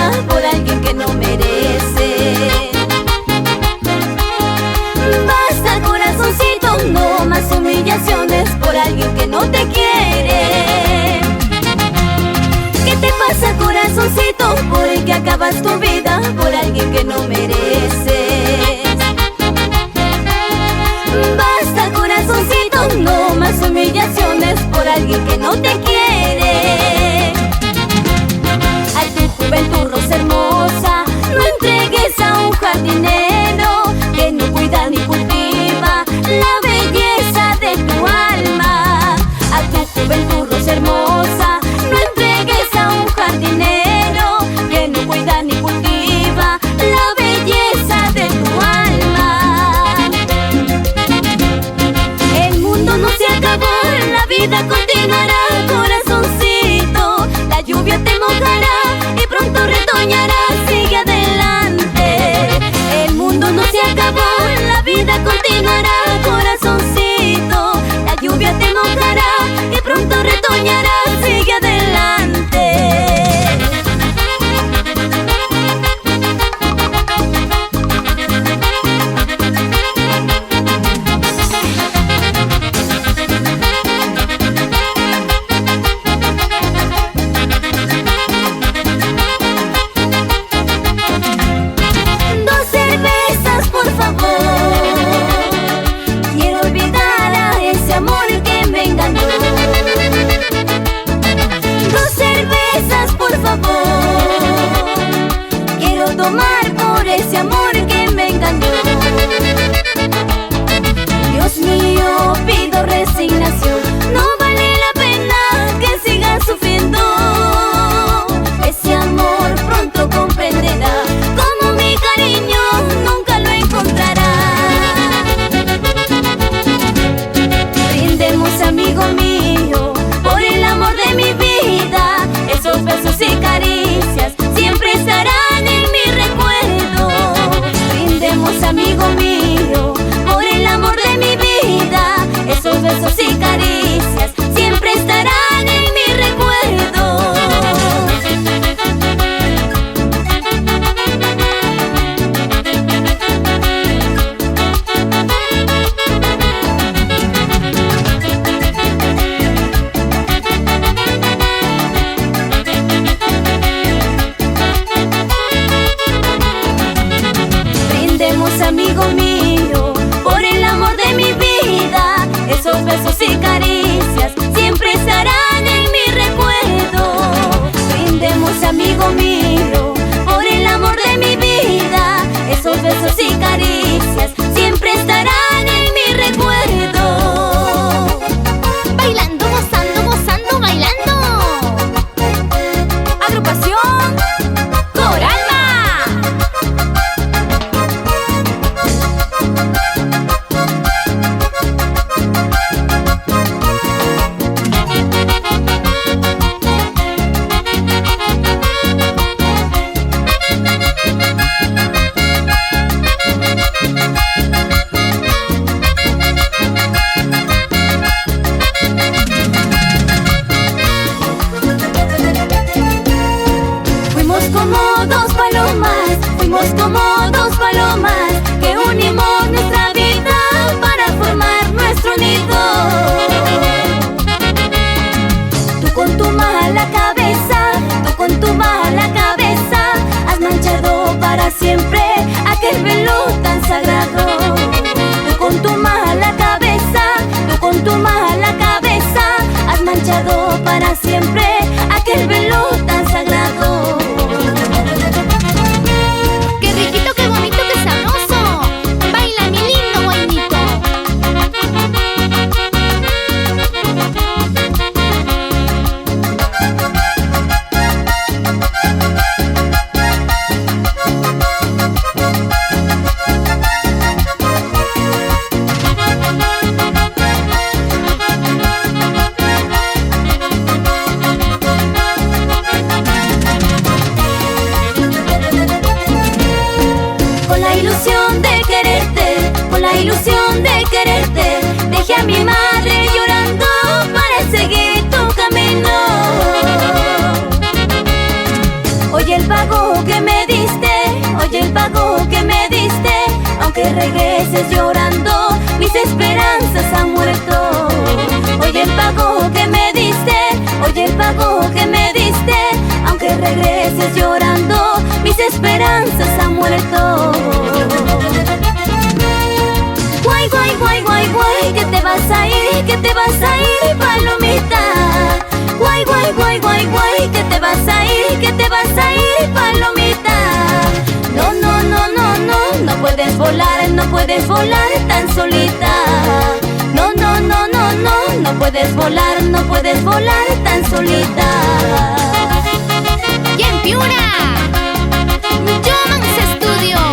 vida por alguien que no merece. Basta, corazoncito, no más humillaciones por alguien que no te quiere. ¿Qué te pasa, corazoncito? ¿Por qué acabas tu vida por alguien que no mereces? Basta, corazoncito, no más humillaciones por alguien que no te quiere. A tu juventud, rosa hermosa, no entregues a un jardinero que no cuida ni cultiva la belleza de tu alma. A tu juventud, rosa hermosa, no entregues a un jardinero que no cuida ni cultiva la belleza de tu alma. El mundo no se acabó, la vida continuará, corazoncito. La lluvia te mojará y pronto retoñará, sigue adelante. El mundo no se acabó, la vida continuará, corazoncito. La lluvia te mojará y pronto retoñará, sigue adelante. Dos cervezas, por favor. Quiero olvidar a ese amor que me engañó. Dos cervezas, por favor. Quiero tomar por ese amor que me engañó. Dios mío, pido resignación. No vale la pena que sigas sufriendo. Ese amor pronto comprenderá como mi cariño nunca lo encontrará. Brindemos, amigo mío, por el amor de mi vida. Esos besos y caricias siempre estarán en mi recuerdo. Brindemos, amigo mío, por el amor de mi vida. Esos besos y caricias siempre estarán en mi recuerdo. Brindemos, amigo mío, por el amor de mi vida. Esos besos y caricias siempre estarán en mi recuerdo. Brindemos, amigo mío, por el amor de mi vida. Esos besos y caricias siempre estarán en mi recuerdo. Bailando, gozando, gozando, bailando. Agrupación Coralma. Fuimos como dos palomas que unimos nuestra vida para formar nuestro nido. Tú con tu mala cabeza, tú con tu mala cabeza, has manchado para siempre aquel velo tan sagrado. Tú con tu mala cabeza, tú con tu mala cabeza, has manchado para siempre aquel velo tan sagrado. ¡Qué riquito, qué bonito, qué sabroso! ¡Baila, mi lindo guainito! pago que me diste, oye el pago que me diste. Aunque regreses llorando, mis esperanzas han muerto. Oye el pago que me diste, oye el pago que me diste. Aunque regreses llorando, mis esperanzas han muerto. Guay, guay, guay, guay, guay, que te vas a ir, que te vas a ir, palomita. Guay, guay, guay, guay, guay, que te vas a ir, que te vas a ir, palomita. No, no, no, no, no, no puedes volar, no puedes volar tan solita. No, no, no, no, no, no puedes volar, no puedes volar tan solita. Y en Piura, Yoman's Studio.